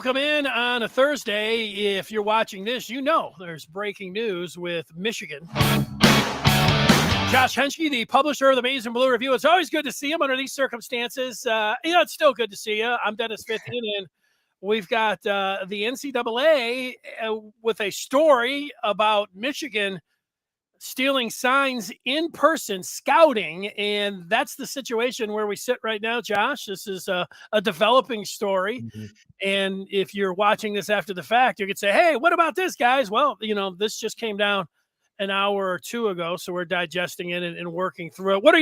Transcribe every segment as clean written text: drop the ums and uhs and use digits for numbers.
welcome in on a Thursday. If you're watching this, you know there's breaking news with Michigan. Josh Henschke, the publisher of the Maize and Blue Review. It's always good to see him under these circumstances. It's still good to see you. I'm Dennis Fithian, and we've got the NCAA with a story about Michigan stealing signs in person, scouting, and that's the situation where we sit right now, Josh. This is a developing story. Mm-hmm. And if you're watching this after the fact, you could say, hey, what about this, guys? Well, this just came down an hour or two ago, so we're digesting it and working through it. What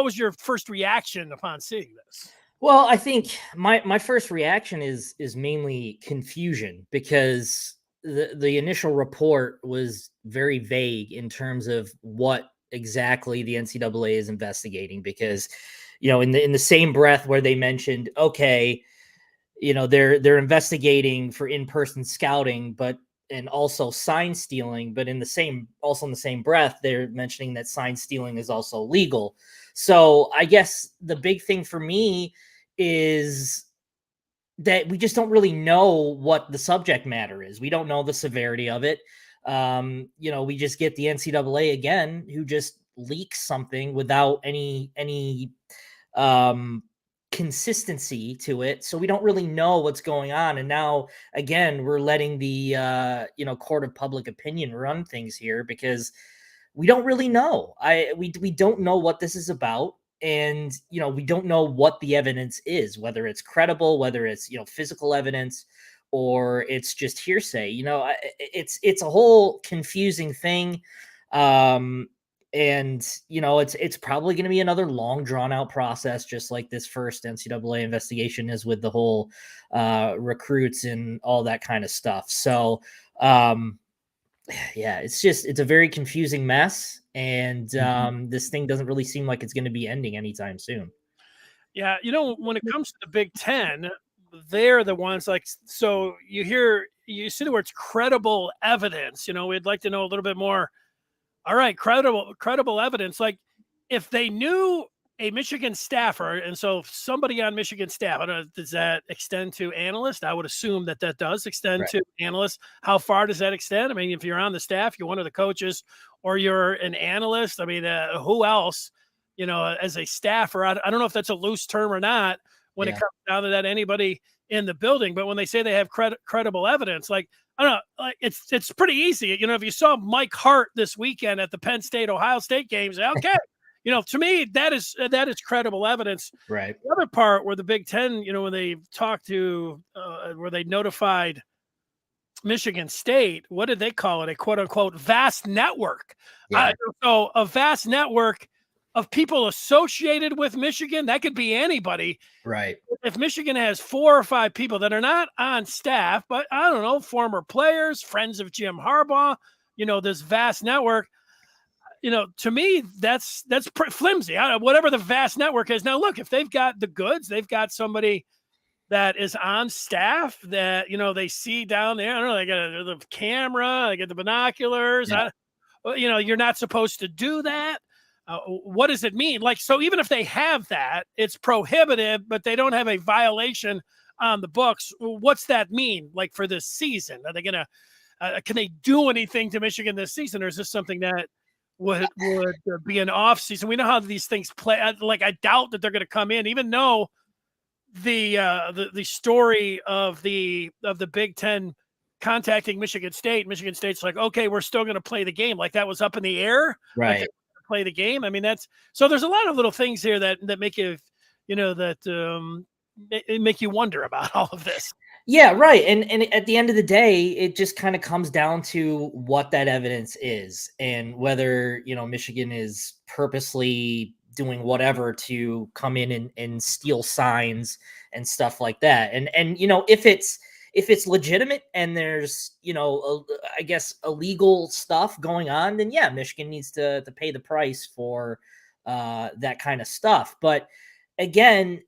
was your first reaction upon seeing this? Well, I think my first reaction is mainly confusion, because the initial report was very vague in terms of what exactly the NCAA is investigating, because, in the same breath where they mentioned, okay, they're investigating for in-person scouting, and also sign stealing, but in the same breath, they're mentioning that sign stealing is also legal. So I guess the big thing for me is that we just don't really know what the subject matter is. We don't know the severity of it. We just get the NCAA again, who just leaks something without any consistency to it. So we don't really know what's going on. And now, again, we're letting the, court of public opinion run things here, because we don't really know. We don't know what this is about. And, we don't know what the evidence is, whether it's credible, whether it's, physical evidence, or it's just hearsay. It's a whole confusing thing. And, it's probably going to be another long drawn out process, just like this first NCAA investigation is with the whole recruits and all that kind of stuff. So, it's a very confusing mess. And this thing doesn't really seem like it's going to be ending anytime soon. Yeah. When it comes to the Big Ten, they're the ones so you see the words credible evidence. We'd like to know a little bit more. All right, credible evidence. Like, if they knew a Michigan staffer, and so somebody on Michigan staff, I don't know, does that extend to analyst? I would assume that does extend to analyst. How far does that extend? I mean, if you're on the staff, you're one of the coaches, or you're an analyst. I mean, who else, as a staffer? I don't know if that's a loose term or not when it comes down to that, anybody in the building. But when they say they have credible evidence, like, I don't know, it's pretty easy. If you saw Mike Hart this weekend at the Penn State-Ohio State games, okay, to me, that is credible evidence. Right. The other part where the Big Ten, when they talked to, where they notified Michigan State, what did they call it? A quote unquote vast network. Yeah. So a vast network of people associated with Michigan, that could be anybody. Right. If Michigan has 4 or 5 people that are not on staff, but I don't know, former players, friends of Jim Harbaugh, this vast network, to me, that's pretty flimsy. Whatever the vast network is. Now, look, if they've got the goods, they've got somebody that is on staff that, they see down there. I don't know, they got the camera, they get the binoculars. Yeah. You're not supposed to do that. What does it mean? So even if they have that, it's prohibitive, but they don't have a violation on the books. What's that mean? Like, for this season, are they going to, can they do anything to Michigan this season? Or is this something that would be an off season? We know how these things play. I doubt that they're going to come in, even though the story of the Big Ten contacting Michigan State's like, okay, we're still going to play the game. Like, that was up in the air. Right. Play the game. I mean, so there's a lot of little things here that make you, make you wonder about all of this. Yeah, right. And at the end of the day, it just kind of comes down to what that evidence is, and whether, Michigan is purposely doing whatever to come in and steal signs and stuff like that. And if it's legitimate and there's, I guess, illegal stuff going on, then yeah, Michigan needs to pay the price for that kind of stuff. But again,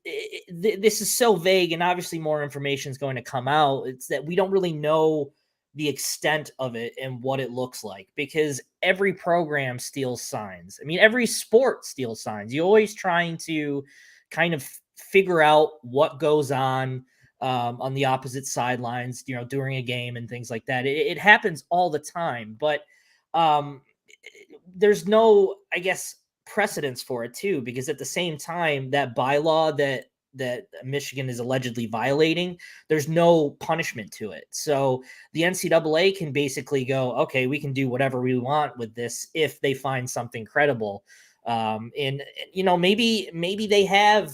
this is so vague, and obviously more information is going to come out. It's that we don't really know the extent of it and what it looks like, because every program steals signs. I mean, every sport steals signs. You're always trying to kind of figure out what goes on on the opposite sidelines, during a game and things like that. It happens all the time, but there's no, I guess, precedence for it too, because at the same time, that bylaw that Michigan is allegedly violating, there's no punishment to it. So the NCAA can basically go, okay, we can do whatever we want with this if they find something credible. And maybe they have,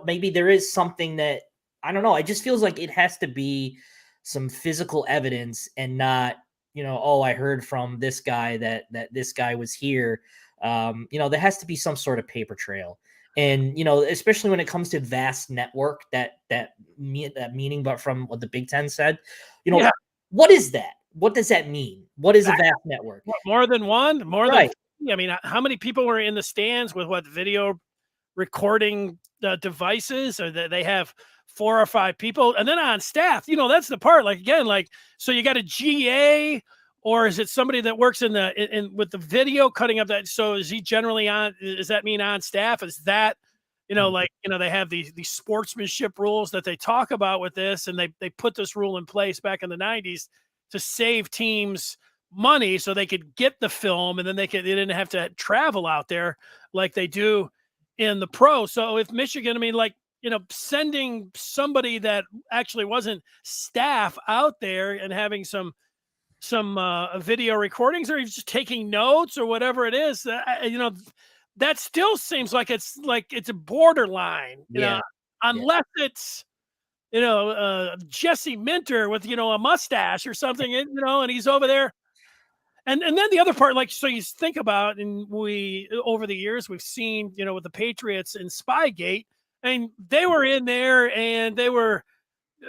maybe there is something that, I don't know. It just feels like it has to be some physical evidence and not, oh, I heard from this guy that this guy was here. There has to be some sort of paper trail. And, especially when it comes to vast network, that meaning, but from what the Big Ten said, Yeah. what is that? What does that mean? What is a vast network? What, more than one? More Right. than, I mean, how many people were in the stands with what video recording devices, or that they have 4 or 5 people, and then on staff, that's the part. Like, again, like, so you got a GA, or is it somebody that works in with the video cutting up that? So is he generally on? Does that mean on staff? Is that, like, they have these sportsmanship rules that they talk about with this, and they put this rule in place back in the 90s to save teams money so they could get the film, and then they didn't have to travel out there like they do in the pro. So if Michigan, I mean, like, sending somebody that actually wasn't staff out there and having some video recordings, or just taking notes or whatever it is, that still seems like it's a borderline, Yeah. unless it's, Jesse Minter with, a mustache or something, and he's over there. And then the other part, like, so you think about, and we, over the years, we've seen, with the Patriots and Spygate, and they were in there and they were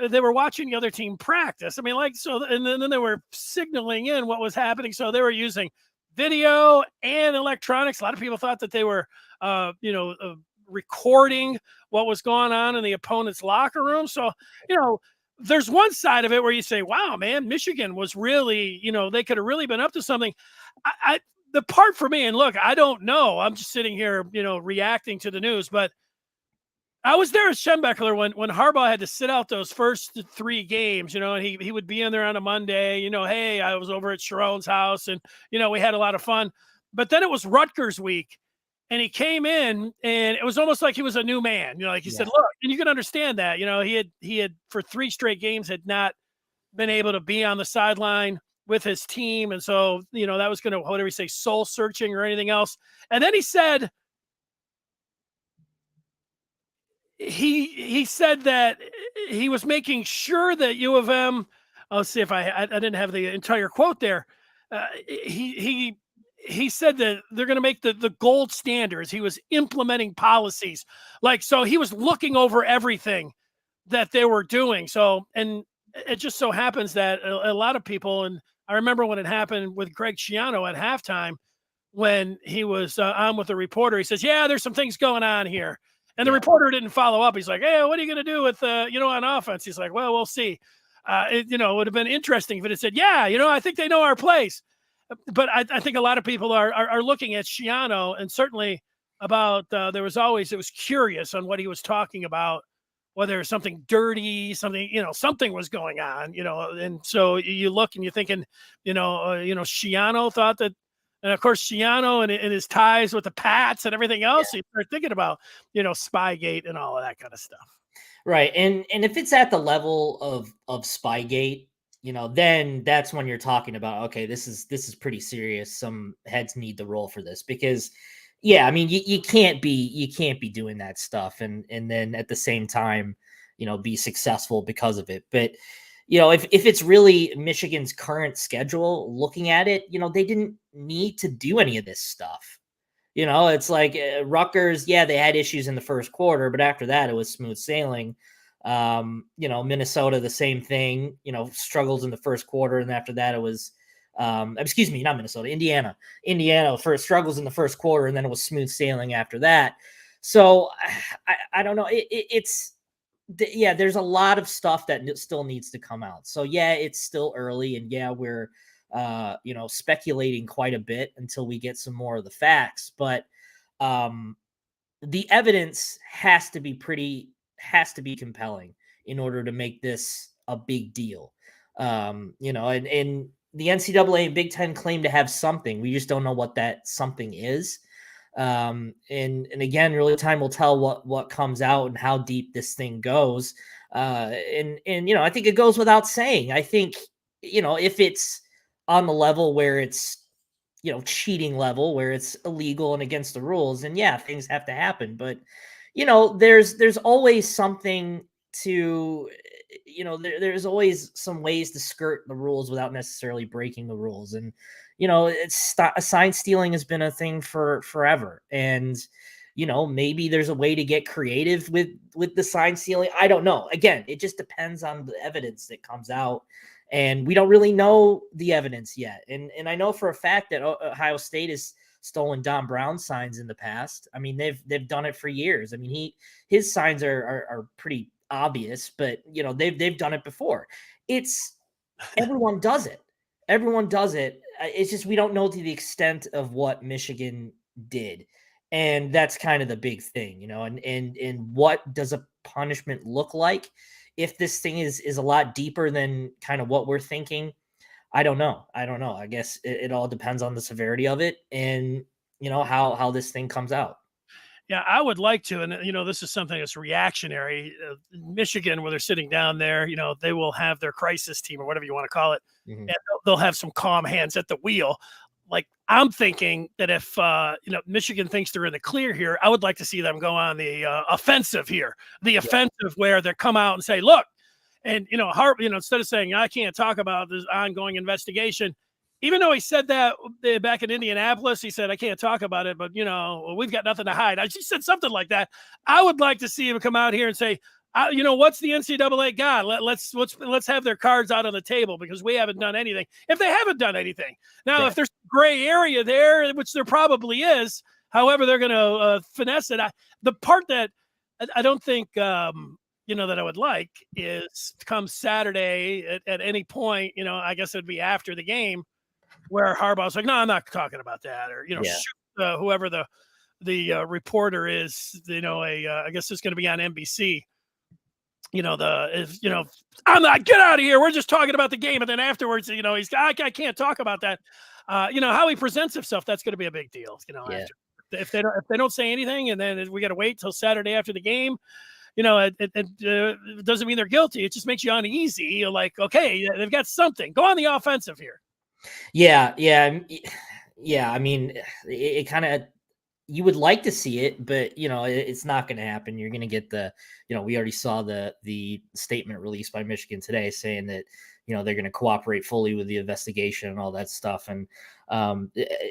watching the other team practice. I mean, like, so, and then they were signaling in what was happening. So they were using video and electronics. A lot of people thought that they were, recording what was going on in the opponent's locker room. So, there's one side of it where you say, wow, man, Michigan was really, they could have really been up to something. The part for me, and look, I don't know, I'm just sitting here, reacting to the news, but I was there at Schembechler when Harbaugh had to sit out those first 3 games, and he would be in there on a Monday, hey, I was over at Sharon's house, and, we had a lot of fun. But then it was Rutgers week, and he came in, and it was almost like he was a new man. Like he said, look, and you can understand that, he had for 3 straight games had not been able to be on the sideline with his team. And so, that was going to, whatever you say, soul searching or anything else. And then he said, he said that he was making sure that U of M, I'll see if I didn't have the entire quote there. He said that they're going to make the gold standards. He was implementing policies, like, so he was looking over everything that they were doing. So, and it just so happens that a lot of people, and I remember when it happened with Greg Schiano at halftime, when he was on with the reporter, he says, yeah, there's some things going on here. And the reporter didn't follow up. He's like, hey, what are you going to do with, on offense? He's like, well, we'll see. It would have been interesting if it had said, yeah, I think they know our place. But I think a lot of people are looking at Schiano, and certainly about, it was curious on what he was talking about, whether there's something dirty, something, something was going on, and so you look and you're thinking, Schiano thought that. And of course, Schiano and his ties with the Pats and everything else, you start thinking about, Spygate and all of that kind of stuff. Right. And if it's at the level of Spygate, then that's when you're talking about, okay, this is pretty serious. Some heads need to roll for this, because I mean, you can't be doing that stuff and then at the same time, be successful because of it. But if it's really Michigan's current schedule, looking at it, they didn't need to do any of this stuff. It's like Rutgers, they had issues in the first quarter, but after that, it was smooth sailing. Minnesota, the same thing, struggles in the first quarter. And after that, it was, excuse me, not Minnesota, Indiana first struggles in the first quarter, and then it was smooth sailing after that. So I don't know. There's a lot of stuff that still needs to come out. So it's still early, and we're speculating quite a bit until we get some more of the facts. But the evidence has to be compelling in order to make this a big deal. You know, and the NCAA and Big Ten claim to have something. We just don't know what that something is. And again, really time will tell what comes out and how deep this thing goes. And you know, I think it goes without saying. I think, you know, if it's on the level where it's, you know, cheating level, where it's illegal and against the rules, and yeah, things have to happen. But, you know, there's always something to, you know, there's always some ways to skirt the rules without necessarily breaking the rules. And, you know, sign stealing has been a thing for forever. And, you know, maybe there's a way to get creative with the sign stealing. I don't know. Again, it just depends on the evidence that comes out. And we don't really know the evidence yet. And I know for a fact that Ohio State has stolen Don Brown signs in the past. I mean, they've done it for years. I mean, his signs are pretty obvious, but you know, they've done it before. It's everyone does it. Everyone does it. It's just we don't know to the extent of what Michigan did. And that's kind of the big thing, you know, and what does a punishment look like? If this thing is a lot deeper than kind of what we're thinking, I don't know. I guess it all depends on the severity of it and, you know, how this thing comes out. Yeah, I would like to, and you know, this is something that's reactionary. Michigan, where they're sitting down there, you know, they will have their crisis team or whatever you want to call it, Mhm. and they'll have some calm hands at the wheel. Like I'm thinking that if you know, Michigan thinks they're in the clear here, I would like to see them go on the offensive here, the Yeah. offensive where they come out and say, "Look," and you know, you know, instead of saying I can't talk about this ongoing investigation, even though he said that back in Indianapolis, he said, I can't talk about it, but, you know, we've got nothing to hide. I just said something like that. I would like to see him come out here and say, you know, what's the NCAA got? Let's have their cards out on the table because we haven't done anything. If they haven't done anything. Now, Right. if there's gray area there, which there probably is, however they're going to finesse it. The part that I don't think, you know, that I would like is come Saturday at any point, you know, I guess it'd be after the game where Harbaugh's like, no, I'm not talking about that, or you know, Yeah. shoot whoever the reporter is, you know, I guess it's going to be on NBC. You know, you know, I'm not, get out of here. We're just talking about the game, and then afterwards, you know, I can't talk about that. You know how he presents himself. That's going to be a big deal. You know, Yeah. after if they don't say anything, and then we got to wait till Saturday after the game. You know, it doesn't mean they're guilty. It just makes you uneasy. You're like, okay, they've got something. Go on the offensive here. Yeah. Yeah. Yeah. I mean, it kind of, you would like to see it, but you know, it's not going to happen. You're going to get you know, we already saw the statement released by Michigan today saying that, you know, they're going to cooperate fully with the investigation and all that stuff. And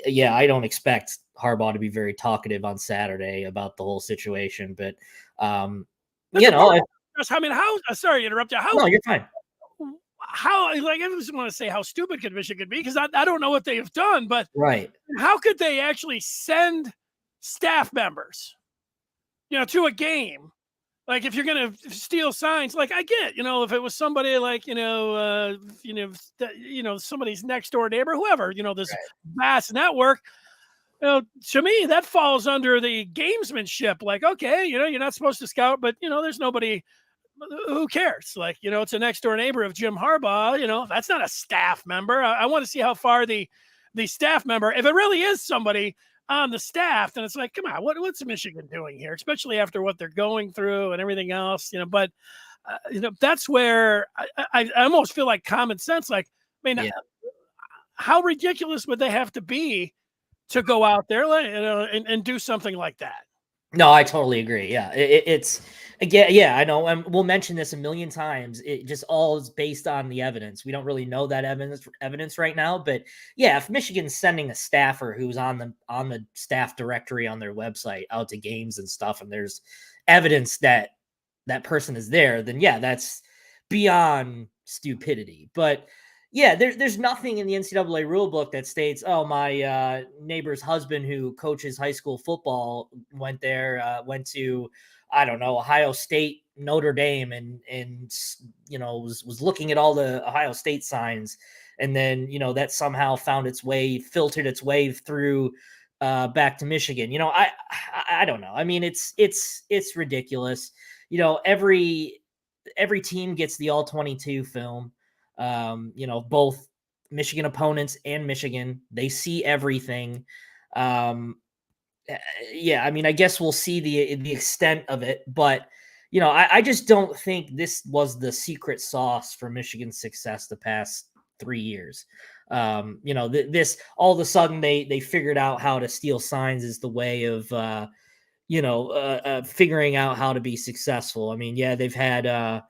yeah, I don't expect Harbaugh to be very talkative on Saturday about the whole situation, but That's you a know, part. I mean, how? Sorry to interrupt you. no, you're fine. How? Like, I just want to say how stupid could Michigan be because I don't know what they have done, but Right. how could they actually send staff members, you know, to a game? Like, if you're going to steal signs, like I get, you know, if it was somebody like, you know, somebody's next door neighbor, whoever, you know, this Right. vast network. You know, to me, that falls under the gamesmanship. Like, okay, you know, you're not supposed to scout, but you know, there's nobody. Who cares? Like, you know, it's a next door neighbor of Jim Harbaugh. You know, that's not a staff member. I want to see how far the staff member, if it really is somebody on the staff, then it's like, come on, what's Michigan doing here? Especially after what they're going through and everything else. You know, but you know, that's where I almost feel like common sense. Like, I mean, Yeah. how ridiculous would they have to be to go out there, you know, and do something like that? No, I totally agree. Yeah, it's again. Yeah, I know. And we'll mention this a million times. It just all is based on the evidence. We don't really know that evidence right now. But yeah, if Michigan's sending a staffer who's on the staff directory on their website out to games and stuff, and there's evidence that that person is there, then yeah, that's beyond stupidity. But yeah, there's nothing in the NCAA rule book that states, oh, my neighbor's husband who coaches high school football went there, went to, I don't know, Ohio State, Notre Dame, and you know, was looking at all the Ohio State signs. And then, you know, that somehow filtered its way through back to Michigan. You know, I don't know. I mean, it's ridiculous. You know, every team gets the all 22 film. Both Michigan opponents and Michigan, they see everything. Um, yeah, I mean, I guess we'll see the extent of it, but I just don't think this was the secret sauce for Michigan's success the past 3 years. This all of a sudden they figured out how to steal signs is the way of figuring out how to be successful. I mean, yeah, they've had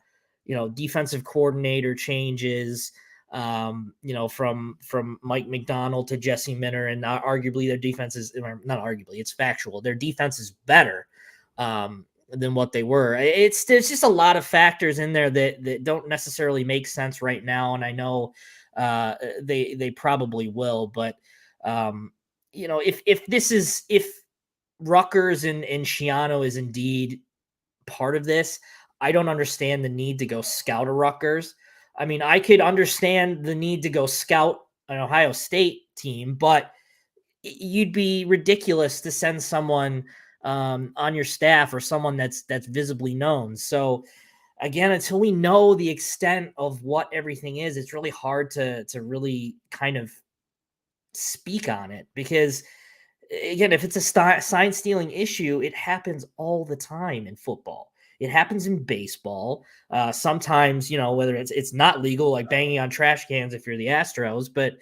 defensive coordinator changes, from Mike McDonald to Jesse Minter, and arguably their defense is not arguably, it's factual. Their defense is better than what they were. There's just a lot of factors in there that don't necessarily make sense right now, and I know they probably will, but if Rutgers and Schiano is indeed part of this, I don't understand the need to go scout a Rutgers. I mean, I could understand the need to go scout an Ohio State team, but you'd be ridiculous to send someone on your staff or someone that's visibly known. So again, until we know the extent of what everything is, it's really hard to really kind of speak on it, because again, if it's a sign stealing issue, it happens all the time in football. It happens in baseball. Sometimes, whether it's not legal, like banging on trash cans if you're the Astros, but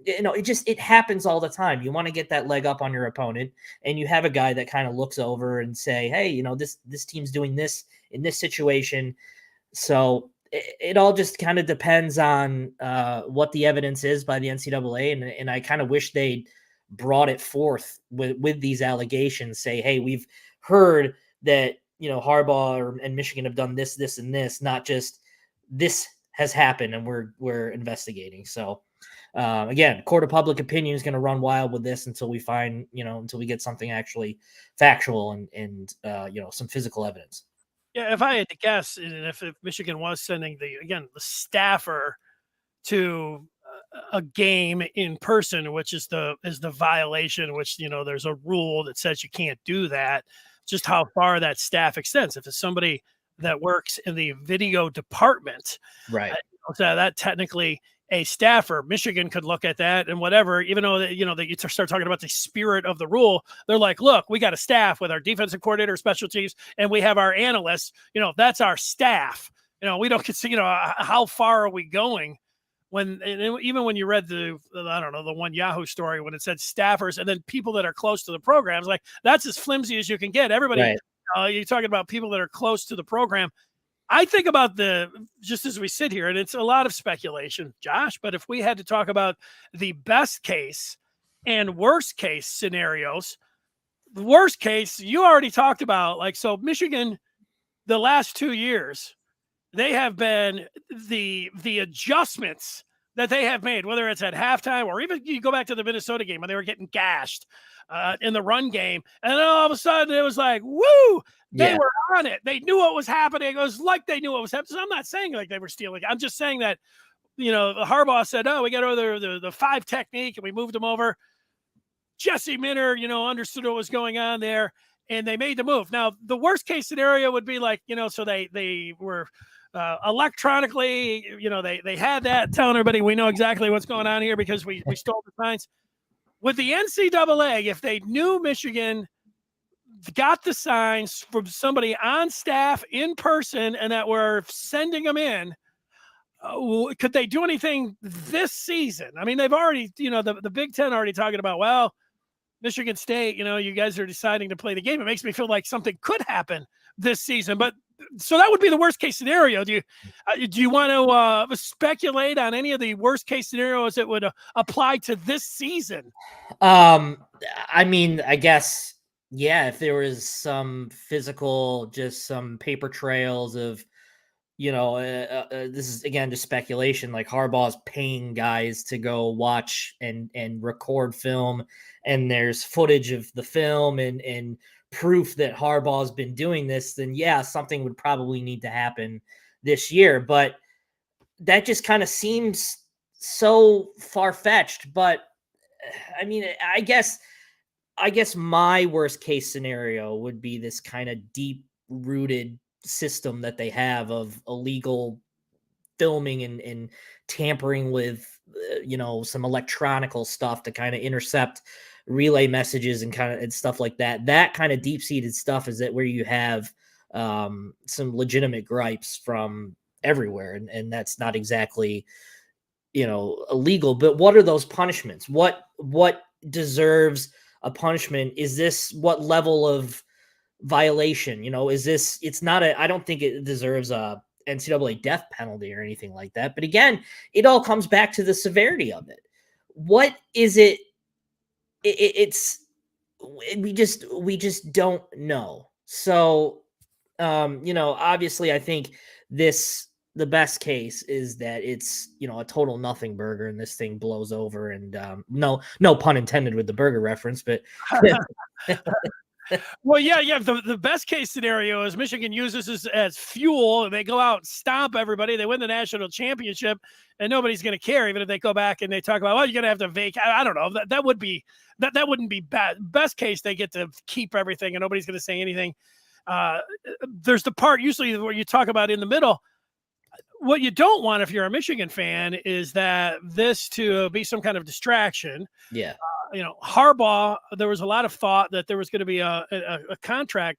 it happens all the time. You want to get that leg up on your opponent, and you have a guy that kind of looks over and say, hey, this team's doing this in this situation. So it all just kind of depends on what the evidence is by the NCAA, and I kind of wish they'd brought it forth with these allegations. Say, hey, we've heard that Harbaugh and Michigan have done this, this, and this. Not just this has happened and we're investigating. So again, court of public opinion is going to run wild with this until we find until we get something actually factual and some physical evidence. Yeah, if I had to guess, and if Michigan was sending the staffer to a game in person, which is the violation, which there's a rule that says you can't do that. Just how far that staff extends. If it's somebody that works in the video department, right? So that technically a staffer, Michigan could look at that and whatever, even though that you start talking about the spirit of the rule, they're like, look, we got a staff with our defensive coordinator, special teams, and we have our analysts. That's our staff. We don't consider. How far are we going? Even when you read the one Yahoo story when it said staffers and then people that are close to the programs, like that's as flimsy as you can get. Everybody, right. You're talking about people that are close to the program. I think about just as we sit here, and it's a lot of speculation, Josh, but if we had to talk about the best case and worst case scenarios, the worst case you already talked about, so Michigan, the last 2 years, they have been the adjustments that they have made, whether it's at halftime or even you go back to the Minnesota game when they were getting gashed in the run game. And then all of a sudden it was like, woo, they were on it. They knew what was happening. It was like they knew what was happening. So I'm not saying like they were stealing. I'm just saying that, Harbaugh said, oh, we got over the 5 technique and we moved them over. Jesse Minter, understood what was going on there and they made the move. Now, the worst case scenario would be like, so they were electronically, they had that telling everybody we know exactly what's going on here because we stole the signs. With the NCAA, if they knew Michigan got the signs from somebody on staff in person and that were sending them in, could they do anything this season? I mean, they've already, the Big Ten already talking about, well, Michigan State, you guys are deciding to play the game. It makes me feel like something could happen this season, but so that would be the worst case scenario. Do you want to speculate on any of the worst case scenarios that would apply to this season? I mean, I guess, yeah, if there was some physical, just some paper trails of, this is again just speculation. Like Harbaugh's paying guys to go watch and record film, and there's footage of the film and proof that Harbaugh's been doing this, then yeah, something would probably need to happen this year. But that just kind of seems so far-fetched. But I mean, I guess my worst case scenario would be this kind of deep-rooted system that they have of illegal filming and tampering with some electronical stuff to kind of intercept relay messages and kind of and stuff like that kind of deep-seated stuff is that where you have some legitimate gripes from everywhere, and that's not exactly illegal. But what are those punishments? What deserves a punishment? Is this what level of violation? Is this? It's not a. I don't think it deserves a NCAA death penalty or anything like that. But again, it all comes back to the severity of it. What is it? It's we just don't know. So, obviously, I think the best case is that it's a total nothing burger and this thing blows over. And no pun intended with the burger reference, but. Well, yeah. The best case scenario is Michigan uses this as fuel, and they go out, stomp everybody, they win the national championship, and nobody's going to care, even if they go back and they talk about, well, you're going to have to vacate. I don't know. That would be that wouldn't be bad. Best case, they get to keep everything, and nobody's going to say anything. There's the part usually where you talk about in the middle. What you don't want if you're a Michigan fan is that this to be some kind of distraction. Yeah. Harbaugh, there was a lot of thought that there was going to be a contract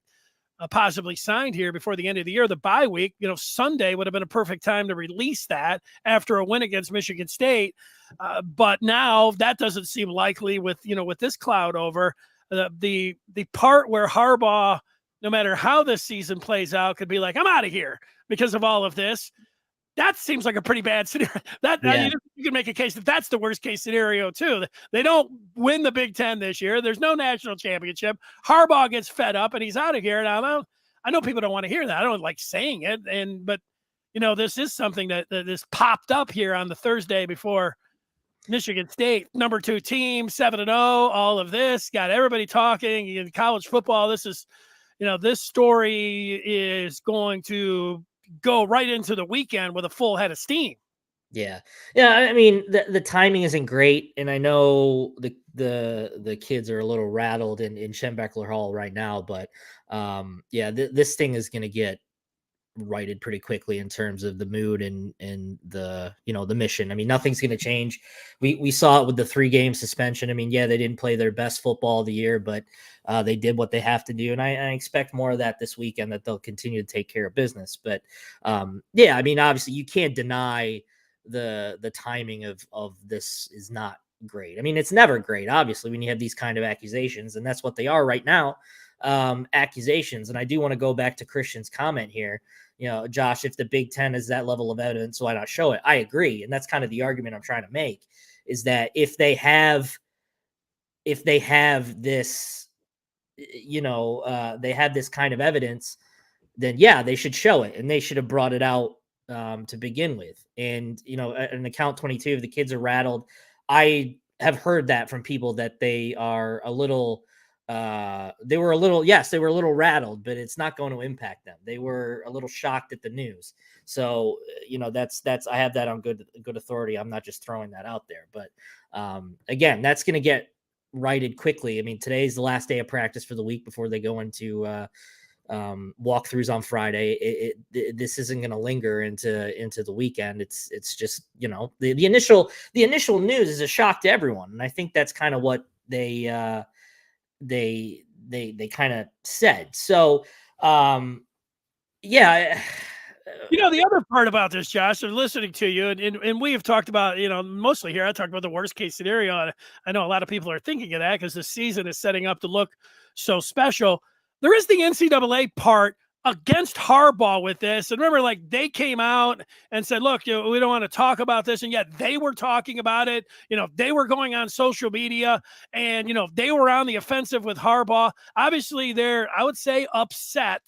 possibly signed here before the end of the year, the bye week. Sunday would have been a perfect time to release that after a win against Michigan State. But now that doesn't seem likely with this cloud over. The part where Harbaugh, no matter how this season plays out, could be like, I'm out of here because of all of this. That seems like a pretty bad scenario. You can make a case that that's the worst case scenario too. They don't win the Big Ten this year. There's no national championship. Harbaugh gets fed up and he's out of here. Now, I know people don't want to hear that. I don't like saying it. But this is something that is popped up here on the Thursday before Michigan State, number 2 team, 7-0. All of this got everybody talking in college football. This is, this story is going to go right into the weekend with a full head of steam. Yeah. I mean, the timing isn't great, and I know the kids are a little rattled in Schembeckler Hall right now, but this thing is going to get righted pretty quickly in terms of the mood and the the mission. I mean, nothing's going to change. We saw it with the 3-game suspension. I mean, they didn't play their best football of the year, but they did what they have to do, and I expect more of that this weekend, that they'll continue to take care of business. But I mean, obviously you can't deny the timing of this is not great. I mean, it's never great, obviously, when you have these kind of accusations, and that's what they are right now, accusations. And I do want to go back to Christian's comment here. Josh, if the Big Ten is that level of evidence, why not show it? I agree. And that's kind of the argument I'm trying to make, is that if they have this, they have this kind of evidence, then they should show it, and they should have brought it out to begin with. And, an account 22, the kids are rattled. I have heard that from people that they are a little, they were a little rattled, but it's not going to impact them. They were a little shocked at the news. So, that's, I have that on good authority. I'm not just throwing that out there, but again, that's going to get righted quickly. I mean, today's the last day of practice for the week before they go into walkthroughs on Friday. This isn't going to linger into the weekend. It's just, the initial news is a shock to everyone. And I think that's kind of what they kind of said. So, the other part about this, Josh, I'm listening to you, and we have talked about, mostly here, I talked about the worst case scenario. And I know a lot of people are thinking of that because the season is setting up to look so special. There is the NCAA part against Harbaugh with this. And remember, they came out and said, look, we don't want to talk about this. And yet they were talking about it. They were going on social media and, they were on the offensive with Harbaugh. Obviously, they're, I would say, upset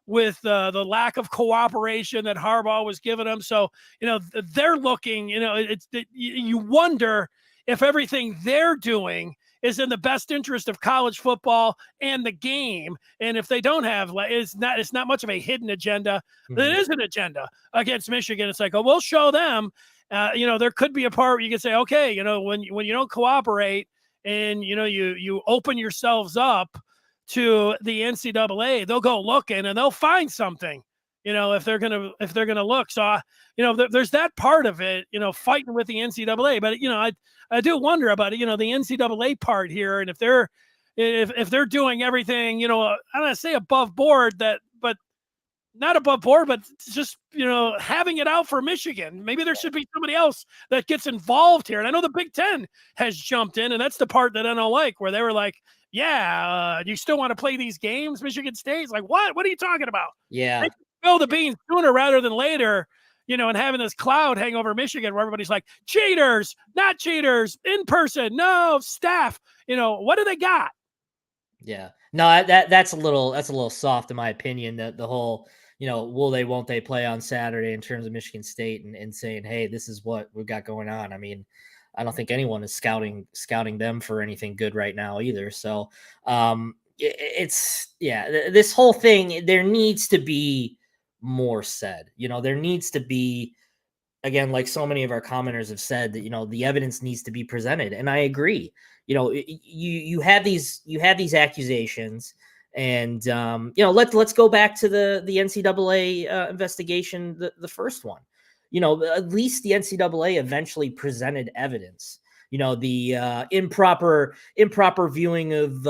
with the lack of cooperation that Harbaugh was giving them. So, they're looking, you wonder if everything they're doing is in the best interest of college football and the game. And if they don't have, it's not much of a hidden agenda. Mm-hmm. It is an agenda against Michigan. It's like, oh, we'll show them. There could be a part where you can say, okay, when you don't cooperate and you open yourselves up to the NCAA, they'll go looking and they'll find something if they're gonna look. So there's that part of it, fighting with the NCAA. But I do wonder about it, the NCAA part here, and if they're doing everything, I'm gonna say above board, but not above board, but just, having it out for Michigan. Maybe there should be somebody else that gets involved here. And I know the Big Ten has jumped in, and that's the part that I don't like, where they were like, yeah, you still want to play these games? Michigan State's like, what? What are you talking about? Yeah. They spill the beans sooner rather than later, and having this cloud hang over Michigan where everybody's like, cheaters, not cheaters, in person, no, staff. What do they got? Yeah. No, that's a little soft in my opinion, that the whole, will they, won't they play on Saturday in terms of Michigan State, and saying, hey, this is what we've got going on. I mean, I don't think anyone is scouting them for anything good right now either. So this whole thing, there needs to be more said. There needs to be, again, like so many of our commenters have said, that the evidence needs to be presented, and I agree. You have these accusations, and let's go back to the NCAA investigation, the first one. At least the NCAA eventually presented evidence. The improper viewing of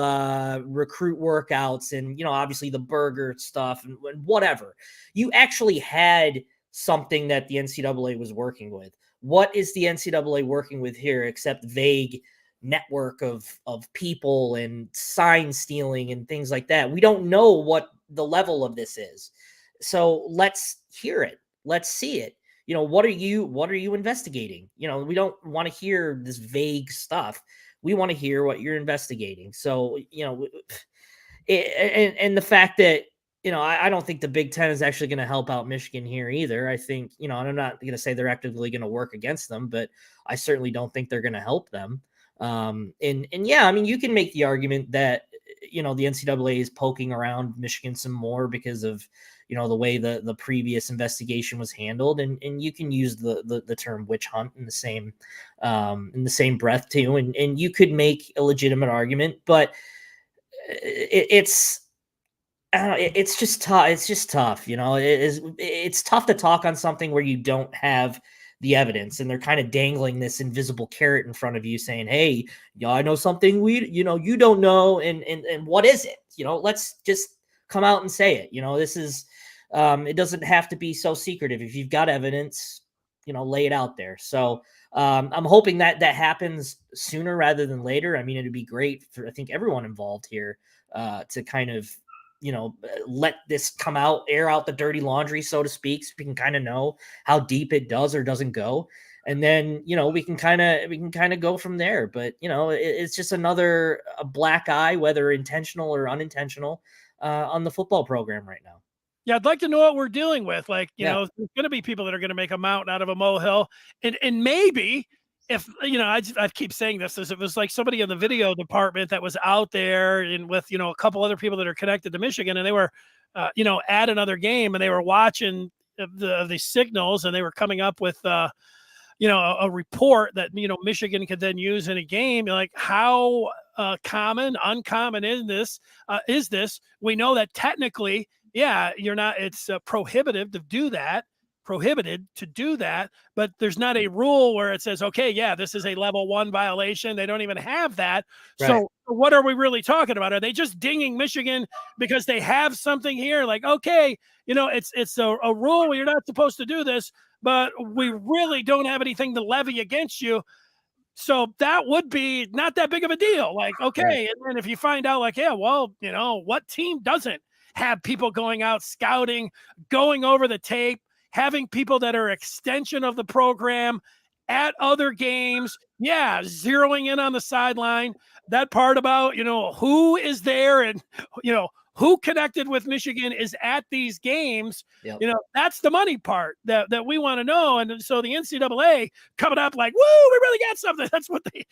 recruit workouts, and obviously the burger stuff, and whatever. You actually had something that the NCAA was working with. What is the NCAA working with here except vague network of people and sign stealing and things like that? We don't know what the level of this is. So let's hear it. Let's see it. What are you investigating? We don't want to hear this vague stuff. We want to hear what you're investigating. So, and the fact that, I don't think the Big Ten is actually going to help out Michigan here either. I think, and I'm not going to say they're actively going to work against them, but I certainly don't think they're going to help them. And yeah, I mean, you can make the argument that, the NCAA is poking around Michigan some more because of, the way the previous investigation was handled. And you can use the term witch hunt in the same breath too. And you could make a legitimate argument, but it's just tough. It's just tough. It's tough to talk on something where you don't have the evidence, and they're kind of dangling this invisible carrot in front of you saying, hey, I know something you don't know. And what is it? Let's just come out and say it. This is, it doesn't have to be so secretive. If you've got evidence, lay it out there. So I'm hoping that happens sooner rather than later. I mean, it'd be great for, I think, everyone involved here to kind of, let this come out, air out the dirty laundry, so to speak, so we can kind of know how deep it does or doesn't go. And then, we can kind of go from there. But, it's just a black eye, whether intentional or unintentional, on the football program right now. Yeah, I'd like to know what we're dealing with. Like, there's going to be people that are going to make a mountain out of a molehill. And maybe if, I keep saying this, it was like somebody in the video department that was out there and with, a couple other people that are connected to Michigan, and they were, at another game, and they were watching the signals, and they were coming up with, a report that, Michigan could then use in a game. Like, how uncommon is this? We know that technically, it's prohibited to do that, but there's not a rule where it says, okay, yeah, this is a level 1 violation. They don't even have that. Right. So what are we really talking about? Are they just dinging Michigan because they have something here? Like, okay, it's a rule where you're not supposed to do this, but we really don't have anything to levy against you. So that would be not that big of a deal. Like, okay. Right. And then if you find out, like, yeah, well, what team doesn't have people going out scouting, going over the tape, having people that are extension of the program at other games, zeroing in on the sideline, that part about, who is there and, who connected with Michigan is at these games. Yep. That's the money part that we want to know. And so the NCAA coming up like, woo, we really got something. That's what they,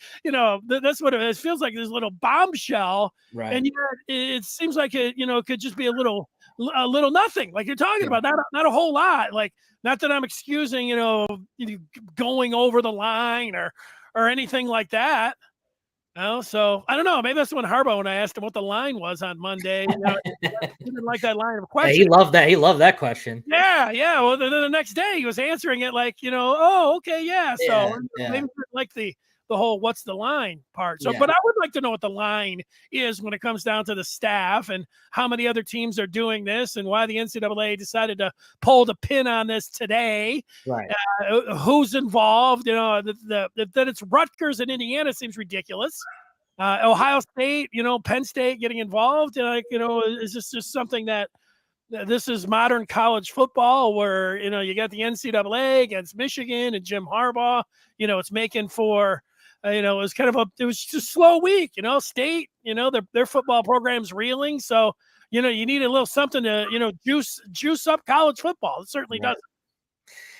that's what it feels like, this little bombshell. Right. And it seems like it, could just be a little nothing, like you're talking about, not a whole lot. Like, not that I'm excusing, going over the line or anything like that. Oh, so I don't know. Maybe that's when Harbaugh, when I asked him what the line was on Monday, he didn't like that line of Yeah, question. he loved that. He loved that question. Yeah, yeah. Well, then the next day he was answering it like, oh, okay, yeah. So Yeah, maybe yeah, he didn't like the whole "what's the line" part. So, yeah. but I would like to know what the line is when it comes down to the staff and how many other teams are doing this and why the NCAA decided to pull the pin on this today. Right. Who's involved? That it's Rutgers and Indiana seems ridiculous. Ohio State, Penn State getting involved, is this just something that this is modern college football where, you got the NCAA against Michigan and Jim Harbaugh, it's making for, it was it was just a slow week, State, their football program's reeling. So, you need a little something to, juice up college football. It certainly Right. does.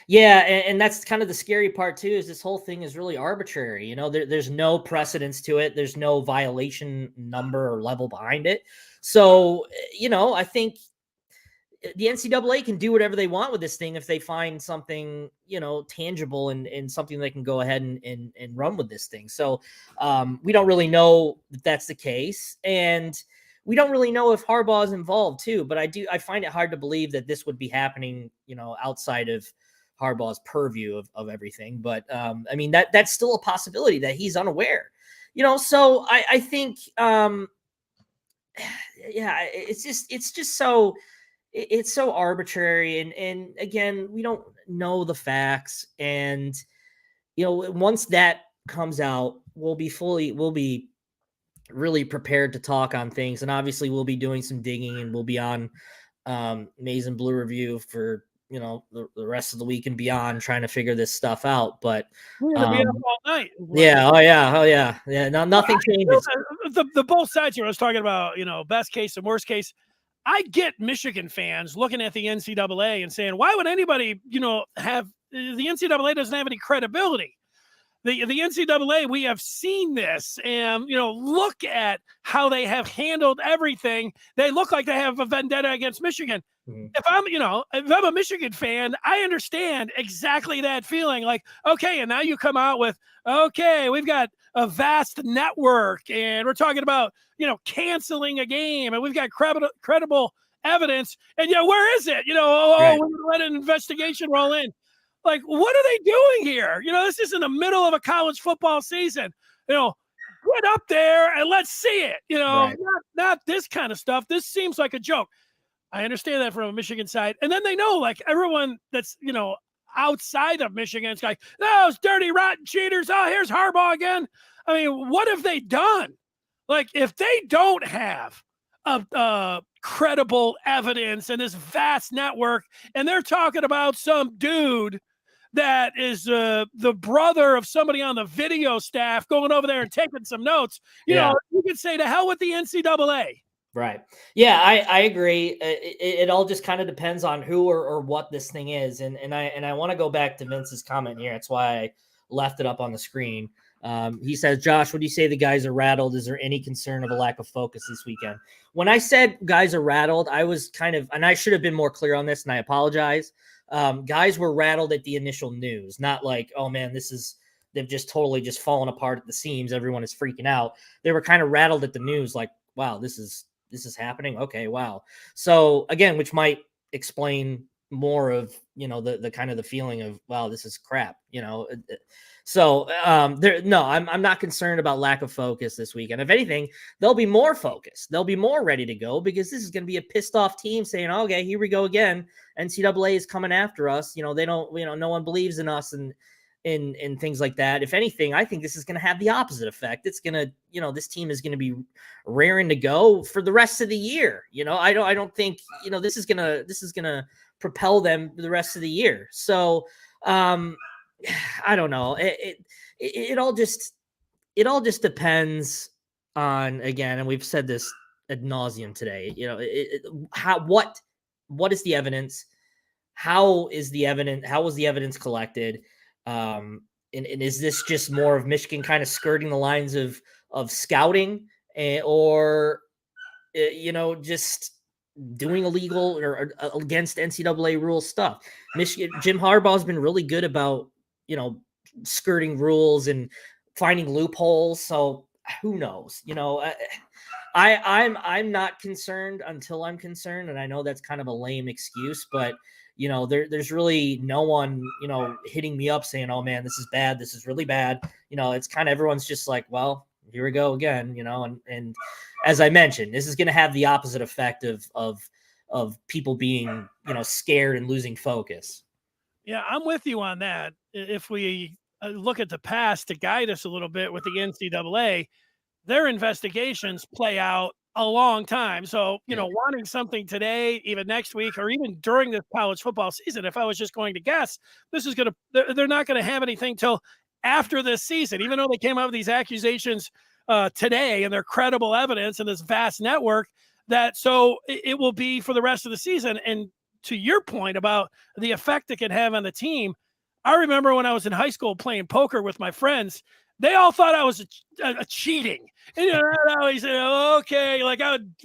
Yeah, and that's kind of the scary part too, is this whole thing is really arbitrary. There's no precedence to it. There's no violation number or level behind it. So, I think the NCAA can do whatever they want with this thing if they find something, tangible and something they can go ahead and run with this thing. So we don't really know if that's the case. And we don't really know if Harbaugh is involved too, but I find it hard to believe that this would be happening, outside of Harbaugh's purview of everything. But I mean, that's still a possibility that he's unaware, so I think, yeah, it's just so, it's so arbitrary. And again, we don't know the facts. And, once that comes out, we'll be really prepared to talk on things. And obviously we'll be doing some digging, and we'll be on Maize and Blue Review for, the rest of the week and beyond, trying to figure this stuff out. But We're going to be up all night. yeah. Oh yeah. Yeah. No, nothing changes. The both sides here, I was talking about, best case and worst case. I get Michigan fans looking at the NCAA and saying, why would anybody, have the NCAA doesn't have any credibility. The NCAA, we have seen this, and look at how they have handled everything. They look like they have a vendetta against Michigan. Mhm. If I'm a Michigan fan, I understand exactly that feeling. Like, okay, and now you come out with, okay, we've got a vast network, and we're talking about canceling a game, and we've got credible evidence, and where is it? Right. We're gonna let an investigation roll in. Like, what are they doing here? This is in the middle of a college football season. Get up there and let's see it. Right. Not this kind of stuff. This seems like a joke. I understand that from a Michigan side. And then they know, like, everyone that's, outside of Michigan, it's like, those dirty, rotten cheaters. Oh, here's Harbaugh again. I mean, what have they done? Like, if they don't have a credible evidence and this vast network, and they're talking about some dude that is the brother of somebody on the video staff going over there and taking some notes, Yeah. you could say to hell with the NCAA. Right. Yeah, I agree. It all just kind of depends on who or what this thing is. And I want to go back to Vince's comment here. That's why I left it up on the screen. He says, Josh, would you say the guys are rattled? Is there any concern of a lack of focus this weekend? When I said guys are rattled, I was and I should have been more clear on this, and I apologize. Guys were rattled at the initial news, not like, oh man, they've just totally just fallen apart at the seams. Everyone is freaking out. They were kind of rattled at the news, like, wow, this is happening. Okay. Wow. So again, which might explain more of, the kind of the feeling of, wow, this is crap, So I'm not concerned about lack of focus this weekend. If anything, they'll be more focused. They'll be more ready to go, because this is going to be a pissed off team saying, okay, here we go again. NCAA is coming after us. They don't, no one believes in us and things like that. If anything, I think this is going to have the opposite effect. It's going to, this team is going to be raring to go for the rest of the year. I don't think, this is going to propel them the rest of the year. So, I don't know. It all just depends on, again, and we've said this ad nauseum today, what is the evidence? How was the evidence collected? And is this just more of Michigan kind of skirting the lines of scouting, or just doing illegal or against NCAA rule stuff? Michigan, Jim Harbaugh has been really good about skirting rules and finding loopholes. So who knows? I'm not concerned until I'm concerned, and I know that's kind of a lame excuse, but there's really no one hitting me up saying, "Oh man, this is bad. This is really bad." It's kind of everyone's just like, "Well, here we go again," and as I mentioned, this is going to have the opposite effect of people being scared and losing focus. Yeah, I'm with you on that. If we look at the past to guide us a little bit with the NCAA, their investigations play out a long time. So, wanting something today, even next week, or even during the college football season, if I was just going to guess, they're not going to have anything till after this season, even though they came out with these accusations today and their credible evidence and this vast network so it will be for the rest of the season. And to your point about the effect it can have on the team, I remember when I was in high school playing poker with my friends, they all thought I was a cheating. And I always said, okay, like I would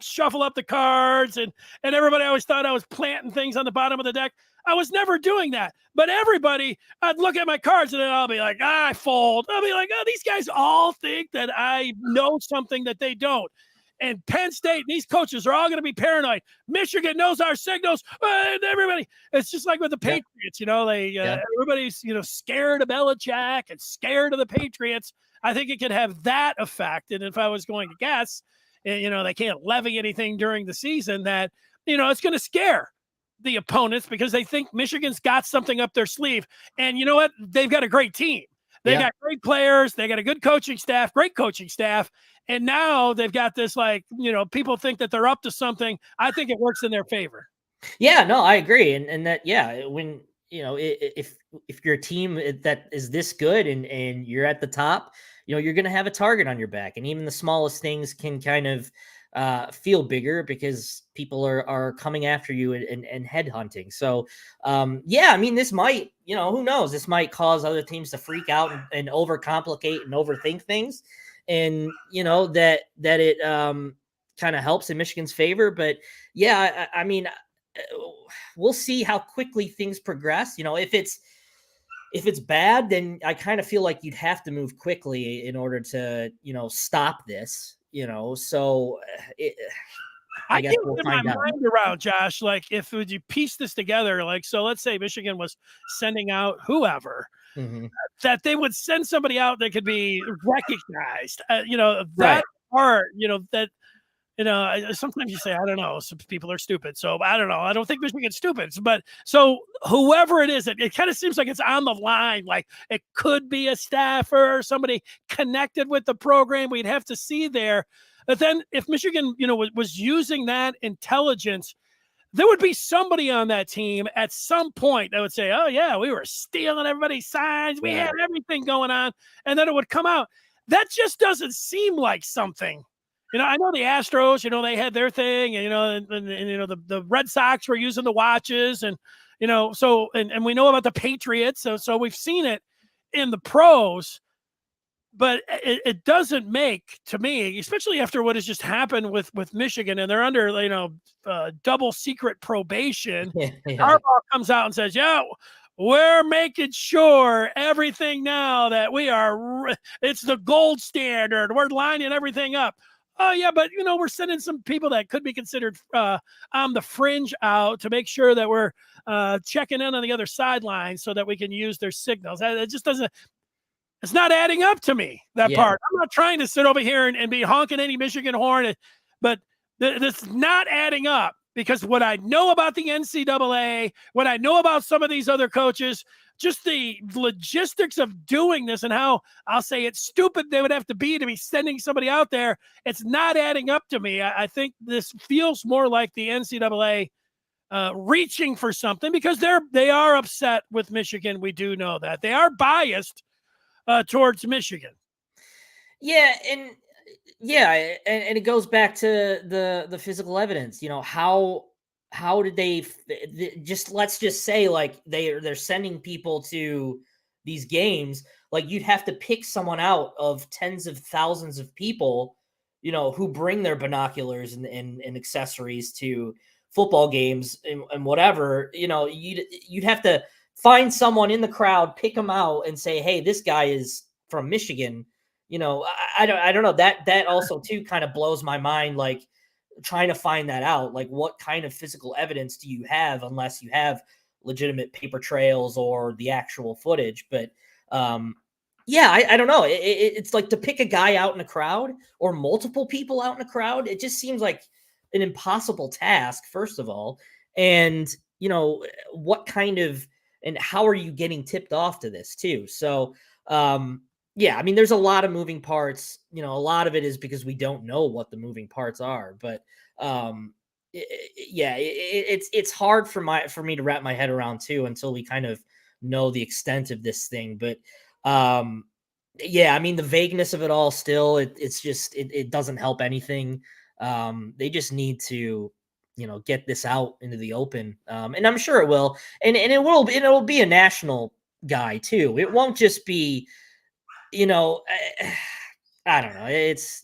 shuffle up the cards, and everybody always thought I was planting things on the bottom of the deck. I was never doing that. But everybody, I'd look at my cards and then I'll be like, I fold. I'll be like, oh, these guys all think that I know something that they don't. And Penn State, these coaches are all going to be paranoid. Michigan knows our signals, and everybody. It's just like with the Patriots, everybody's scared of Belichick and scared of the Patriots. I think it could have that effect. And if I was going to guess, they can't levy anything during the season that it's going to scare the opponents because they think Michigan's got something up their sleeve. And you know what? They've got a great team. They got great players. They got a good coaching staff, great coaching staff. And now they've got this, people think that they're up to something. I think it works in their favor. Yeah, no, I agree. And that, when, if your team that is this good and you're at the top, you're going to have a target on your back. And even the smallest things can kind of feel bigger because people are coming after you and headhunting. So, this might, who knows? This might cause other teams to freak out and overcomplicate and overthink things. And, that it kind of helps in Michigan's favor. But we'll see how quickly things progress. If it's bad, then I kind of feel like you'd have to move quickly in order to, stop this. So I guess we'll find out. Mind around, Josh, like if you piece this together, so let's say Michigan was sending out whoever, that they would send somebody out that could be recognized, that part, sometimes you say, I don't know, some people are stupid. So I don't know. I don't think Michigan's stupid, but so whoever it is, it kind of seems like it's on the line. Like it could be a staffer or somebody connected with the program. We'd have to see there. But then if Michigan, was using that intelligence, there would be somebody on that team at some point that would say, oh yeah, we were stealing everybody's signs. We had everything going on. And then it would come out. That just doesn't seem like something. I know the Astros, they had their thing, and the Red Sox were using the watches, and so and we know about the Patriots, so we've seen it in the pros, but it doesn't make, to me, especially after what has just happened with Michigan, and they're under double secret probation. Harbaugh comes out and says, "Yeah, we're making sure everything now that it's the gold standard. We're lining everything up." Oh, yeah, but, we're sending some people that could be considered on the fringe out to make sure that we're checking in on the other sideline so that we can use their signals. It just doesn't – it's not adding up to me, that part. I'm not trying to sit over here and be honking any Michigan horn, but it's not adding up because what I know about the NCAA, what I know about some of these other coaches – just the logistics of doing this and how I'll say it's stupid they would have to be sending somebody out there. It's not adding up to me. I think this feels more like the NCAA reaching for something because they are upset with Michigan. We do know that they are biased towards Michigan. Yeah. And it goes back to the physical evidence, how did they let's just say like they're sending people to these games, like you'd have to pick someone out of tens of thousands of people, who bring their binoculars and accessories to football games and whatever, you'd have to find someone in the crowd, pick them out and say, hey, this guy is from Michigan, I don't know, that also too kind of blows my mind, like trying to find that out. Like, what kind of physical evidence do you have unless you have legitimate paper trails or the actual footage? But yeah, I don't know. It's like to pick a guy out in a crowd or multiple people out in a crowd. It just seems like an impossible task, first of all. And, what kind of, and how are you getting tipped off to this too? So, yeah, I mean, there's a lot of moving parts. A lot of it is because we don't know what the moving parts are. But yeah, it's hard for me to wrap my head around too until we kind of know the extent of this thing. But yeah, I mean, the vagueness of it all still, it's just it doesn't help anything. They just need to get this out into the open, and I'm sure it will, and it'll be a national guy too. It won't just be I don't know. It's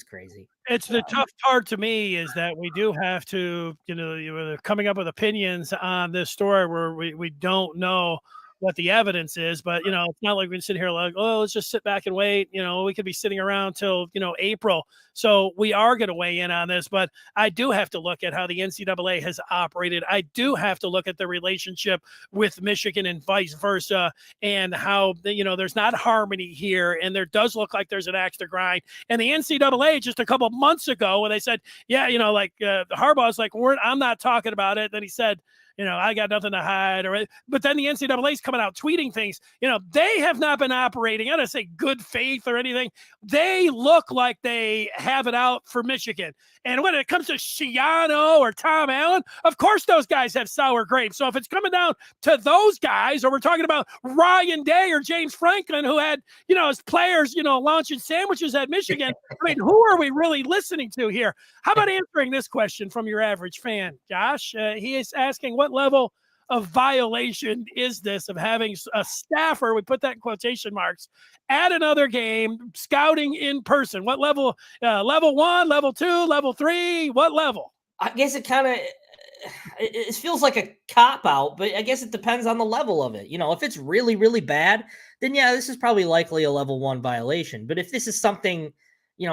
crazy. It's the tough part to me is that we do have to, you're coming up with opinions on this story where we don't know what the evidence is, but it's not like we can sit here like, oh, let's just sit back and wait. We could be sitting around till April. So we are going to weigh in on this, but I do have to look at how the NCAA has operated. I do have to look at the relationship with Michigan and vice versa, and how there's not harmony here, and there does look like there's an axe to grind. And the NCAA just a couple months ago when they said, yeah, like Harbaugh's like, I'm not talking about it. Then he said, I got nothing to hide. But then the NCAA is coming out tweeting things. They have not been operating, I don't say good faith or anything. They look like they have it out for Michigan. And when it comes to Schiano or Tom Allen, of course those guys have sour grapes. So if it's coming down to those guys, or we're talking about Ryan Day or James Franklin, who had, his players, launching sandwiches at Michigan, I mean, who are we really listening to here? How about answering this question from your average fan, Josh? He is asking, what level of violation is this of having a staffer, we put that in quotation marks, at another game, scouting in person? What level? Level 1, level 2, level 3? What level? I guess it feels like a cop out, but I guess it depends on the level of it. If it's really, really bad, then yeah, this is probably likely a level 1 violation. But if this is something,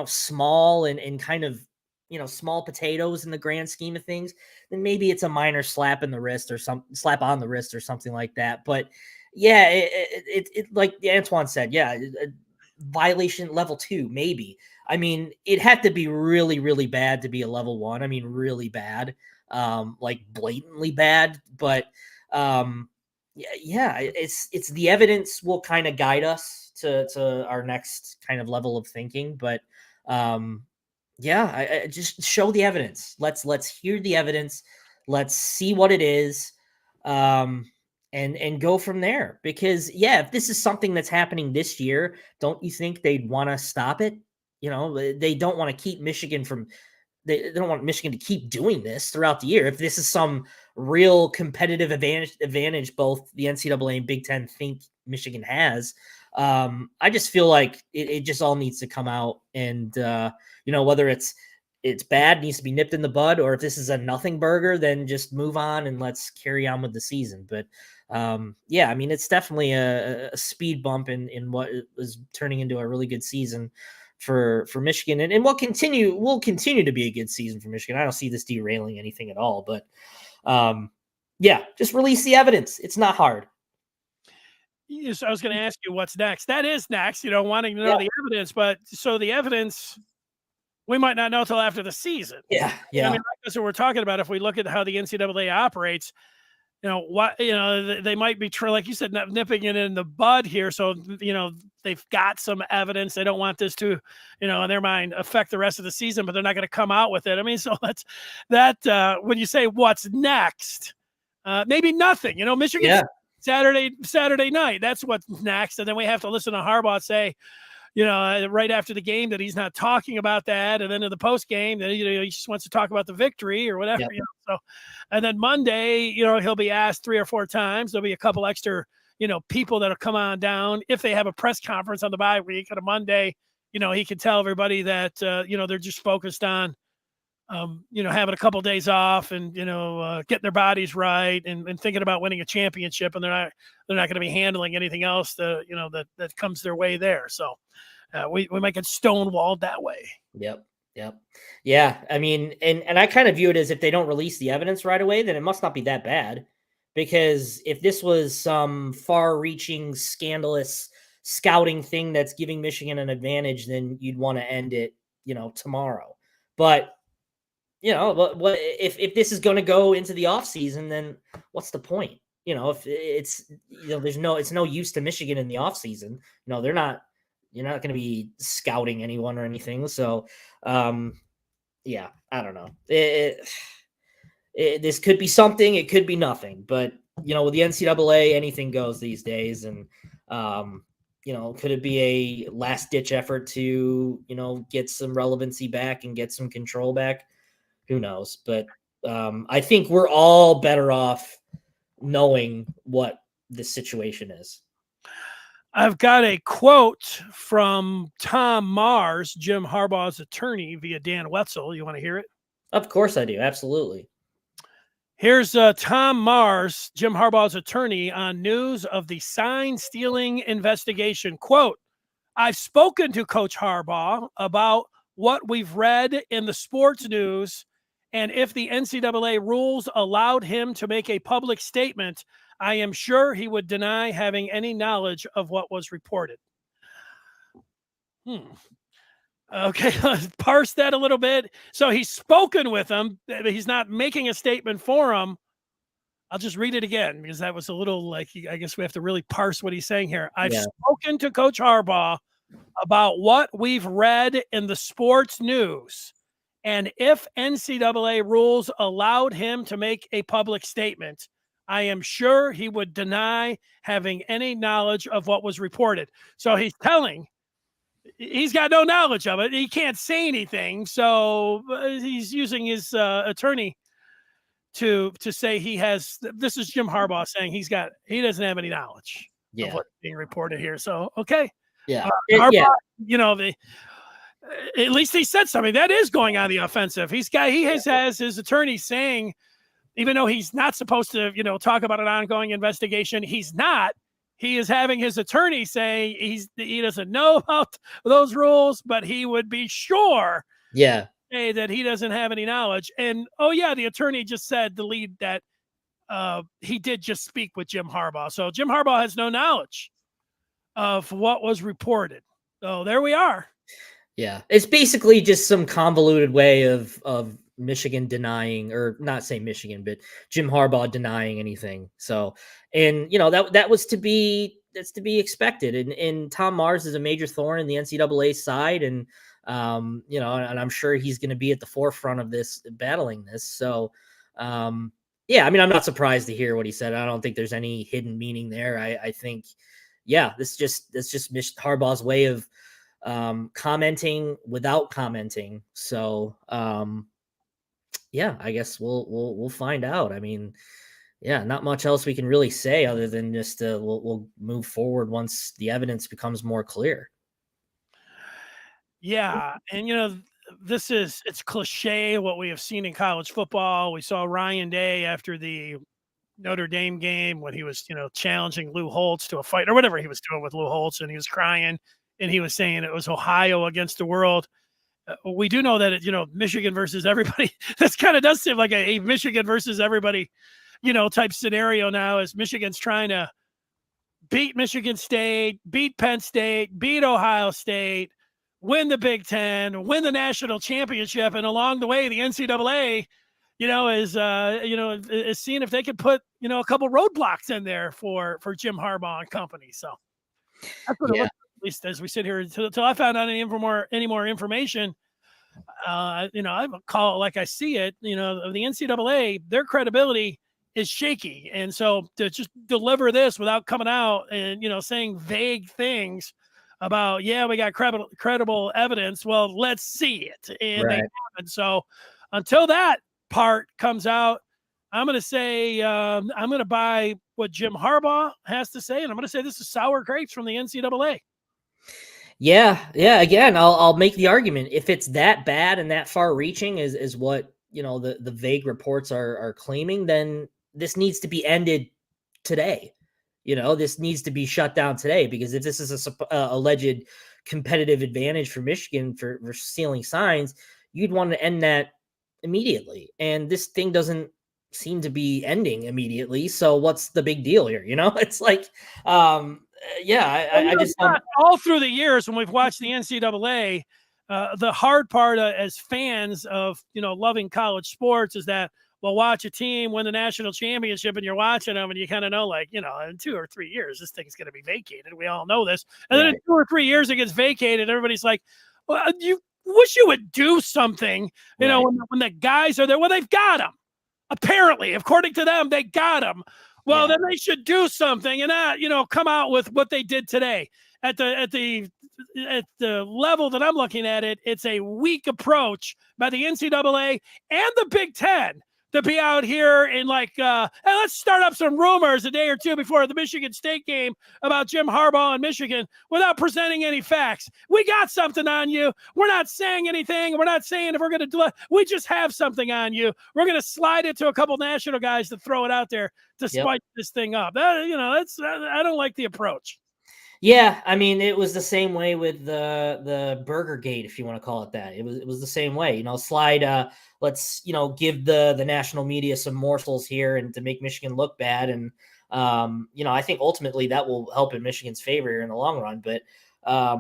small and kind of, small potatoes in the grand scheme of things, then maybe it's a minor slap on the wrist or something like that. But yeah, it like Antoine said, yeah, violation level 2, maybe. I mean, it had to be really, really bad to be a level 1. I mean, really bad, like blatantly bad. But yeah, it's the evidence will kind of guide us to our next kind of level of thinking. But yeah, I just show the evidence. Let's hear the evidence. Let's see what it is, and go from there. Because yeah, if this is something that's happening this year, don't you think they'd want to stop it? They don't want to keep Michigan from. They don't want Michigan to keep doing this throughout the year. If this is some real competitive advantage, both the NCAA and Big Ten think Michigan has. I just feel like it just all needs to come out, and whether it's bad, needs to be nipped in the bud, or if this is a nothing burger, then just move on and let's carry on with the season. But yeah, I mean, it's definitely a speed bump in what is turning into a really good season for Michigan, and will continue to be a good season for Michigan. I don't see this derailing anything at all. But yeah, just release the evidence. It's not hard. Yes, I was going to ask you what's next. That is next, wanting to know the evidence. But so the evidence, we might not know till after the season. Yeah. I mean, that's what we're talking about. If we look at how the NCAA operates, they might be like you said, nipping it in the bud here. So they've got some evidence. They don't want this to, in their mind, affect the rest of the season, but they're not going to come out with it. I mean, so that's that. When you say what's next, maybe nothing. Michigan. Yeah. Saturday night. That's what's next. And then we have to listen to Harbaugh say, right after the game that he's not talking about that. And then in the post game that, he just wants to talk about the victory or whatever. Yep. So, and then Monday, he'll be asked 3 or 4 times. There'll be a couple extra, people that'll come on down if they have a press conference on the bye week on a Monday. He can tell everybody that, they're just focused on, having a couple of days off and, getting their bodies right and thinking about winning a championship. And they're not going to be handling anything else that comes their way there. So we might get stonewalled that way. Yep. Yep. Yeah. I mean, and I kind of view it as if they don't release the evidence right away, then it must not be that bad. Because if this was some far-reaching, scandalous scouting thing that's giving Michigan an advantage, then you'd want to end it, tomorrow. But what if this is going to go into the offseason, then what's the point? If it's it's no use to Michigan in the offseason. You're not going to be scouting anyone or anything. So yeah, I don't know. This could be something, it could be nothing, but with the NCAA, anything goes these days. And could it be a last ditch effort to get some relevancy back and get some control back? Who knows? But I think we're all better off knowing what the situation is. I've got a quote from Tom Mars, Jim Harbaugh's attorney, via Dan Wetzel. You want to hear it? Of course I do. Absolutely. Here's Tom Mars, Jim Harbaugh's attorney, on news of the sign stealing investigation. Quote, I've spoken to Coach Harbaugh about what we've read in the sports news, and if the NCAA rules allowed him to make a public statement, I am sure he would deny having any knowledge of what was reported. Okay, let's parse that a little bit. So he's spoken with him. He's not making a statement for him. I'll just read it again because that was a little I guess we have to really parse what he's saying here. I've spoken to Coach Harbaugh about what we've read in the sports news. And if NCAA rules allowed him to make a public statement, I am sure he would deny having any knowledge of what was reported. So he's he's got no knowledge of it. He can't say anything. So he's using his attorney to say he has. This is Jim Harbaugh saying he doesn't have any knowledge of what's being reported here. So, okay. Yeah. Harbaugh, at least he said something that is going on the offensive. He has his attorney saying, even though he's not supposed to, talk about an ongoing investigation, he's not. He is having his attorney say he doesn't know about those rules, but he would be sure. Yeah. That he doesn't have any knowledge. And the attorney just said, the lead, that he did just speak with Jim Harbaugh. So Jim Harbaugh has no knowledge of what was reported. So there we are. Yeah. It's basically just some convoluted way of Michigan denying, or not say Michigan, but Jim Harbaugh denying anything. So, and that's to be expected. And Tom Mars is a major thorn in the NCAA side. And, and I'm sure he's going to be at the forefront of this, battling this. So, yeah, I mean, I'm not surprised to hear what he said. I don't think there's any hidden meaning there. I think, this just Harbaugh's way of commenting without commenting. So, I guess we'll find out. I mean, not much else we can really say other than just we'll move forward once the evidence becomes more clear. Yeah, and it's cliche what we have seen in college football. We saw Ryan Day after the Notre Dame game when he was, challenging Lou Holtz to a fight or whatever he was doing with Lou Holtz, and he was crying and he was saying it was Ohio against the world. We do know that Michigan versus everybody. This kind of does seem like a Michigan versus everybody, type scenario now, as Michigan's trying to beat Michigan State, beat Penn State, beat Ohio State, win the Big Ten, win the national championship, and along the way, the NCAA, is seeing if they could put a couple roadblocks in there for Jim Harbaugh and company. So that's what it looks, at least as we sit here until I found out any more information. I call it like I see it. The NCAA, their credibility is shaky, and so to just deliver this without coming out and saying vague things about we got credible evidence. Well, let's see it, and they haven't. So until that part comes out, I'm going to say I'm going to buy what Jim Harbaugh has to say, and I'm going to say this is sour grapes from the NCAA. Yeah. Again, I'll make the argument, if it's that bad and that far-reaching is what the vague reports are claiming, then this needs to be ended today. This needs to be shut down today, because if this is a alleged competitive advantage for Michigan for stealing signs, you'd want to end that immediately. And this thing doesn't seem to be ending immediately. So what's the big deal here? It's like, I just all through the years when we've watched the NCAA, the hard part as fans of loving college sports is that we'll watch a team win the national championship and you're watching them and you kind of know, like, in 2 or 3 years this thing's going to be vacated. We all know this, and then in 2 or 3 years it gets vacated. Everybody's like, well, you wish you would do something. When the guys are there, well, they've got them. Apparently, according to them, they got them. Well, then they should do something and not, come out with what they did today. At the level that I'm looking at it, it's a weak approach by the NCAA and the Big Ten to be out here and hey, let's start up some rumors a day or two before the Michigan State game about Jim Harbaugh and Michigan without presenting any facts. We got something on you. We're not saying anything. We're not saying if we're going to do it. We just have something on you. We're going to slide it to a couple national guys to throw it out there to spike this thing up. I don't like the approach. Yeah, I mean, it was the same way with the Burger Gate, if you want to call it that. It was the same way. Slide. Let's give the national media some morsels here and to make Michigan look bad. And I think ultimately that will help in Michigan's favor in the long run. But I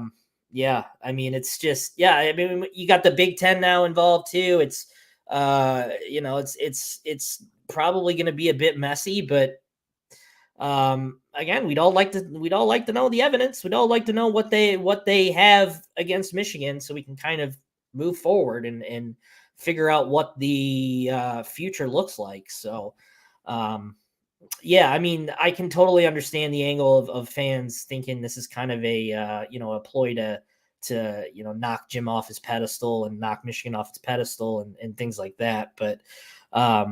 mean, it's just I mean, you got the Big Ten now involved too. It's it's probably going to be a bit messy, but again, we'd all like to know the evidence. We'd all like to know what they have against Michigan, so we can kind of move forward and figure out what the future looks like. So, I mean, I can totally understand the angle of fans thinking this is kind of a a ploy to knock Jim off his pedestal and knock Michigan off its pedestal and things like that. But I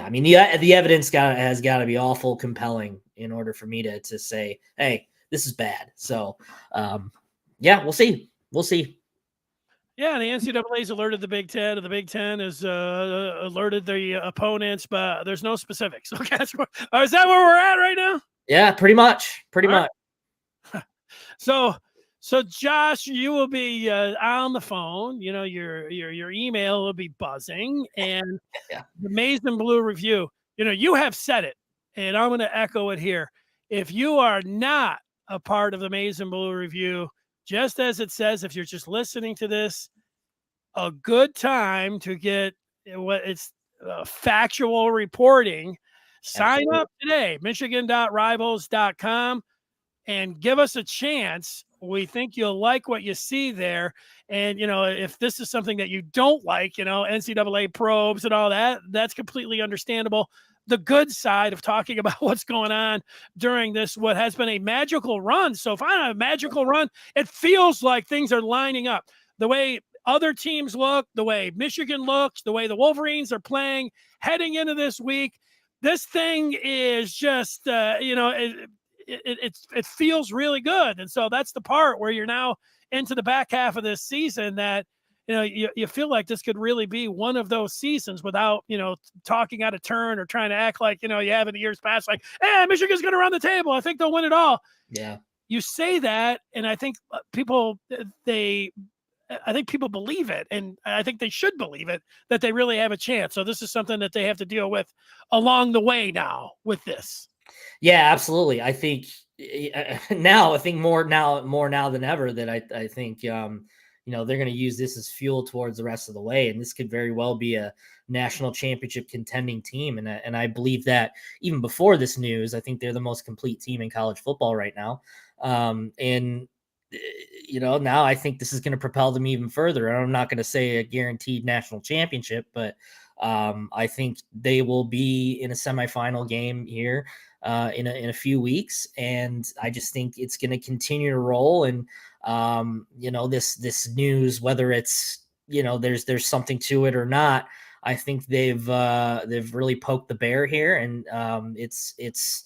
mean, the evidence has got to be awful compelling in order for me to say, hey, this is bad. So, we'll see. We'll see. Yeah, the NCAA's alerted the Big Ten, and the Big Ten has alerted the opponents, but there's no specifics. Okay, is that where we're at right now? Yeah, pretty much. So Josh, you will be on the phone. Your email will be buzzing, and the Maize and Blue review. You have said it, and I'm going to echo it here. If you are not a part of the Maize and Blue review, just as it says, if you're just listening to this, a good time to get what it's factual reporting. Sign up today, michigan.rivals.com, and give us a chance. We think you'll like what you see there. And, if this is something that you don't like, NCAA probes and all that, that's completely understandable. The good side of talking about what's going on during this, what has been a magical run. So if I have a magical run, it feels like things are lining up. The way other teams look, the way Michigan looks, the way the Wolverines are playing heading into this week, this thing is just, it feels really good. And so that's the part where you're now into the back half of this season that, you feel like this could really be one of those seasons without, talking out of turn or trying to act like, you have in the years past, like, hey, Michigan's going to run the table. I think they'll win it all. Yeah. You say that, and I think people believe it, and I think they should believe it, that they really have a chance. So this is something that they have to deal with along the way now with this. Yeah, absolutely. I think more now than ever that I think, they're going to use this as fuel towards the rest of the way. And this could very well be a national championship contending team. And I believe that even before this news, I think they're the most complete team in college football right now. Now I think this is going to propel them even further. And I'm not going to say a guaranteed national championship, but I think they will be in a semifinal game here in a few weeks. And I just think it's going to continue to roll. And, this news, whether it's, there's something to it or not, I think they've really poked the bear here. And it's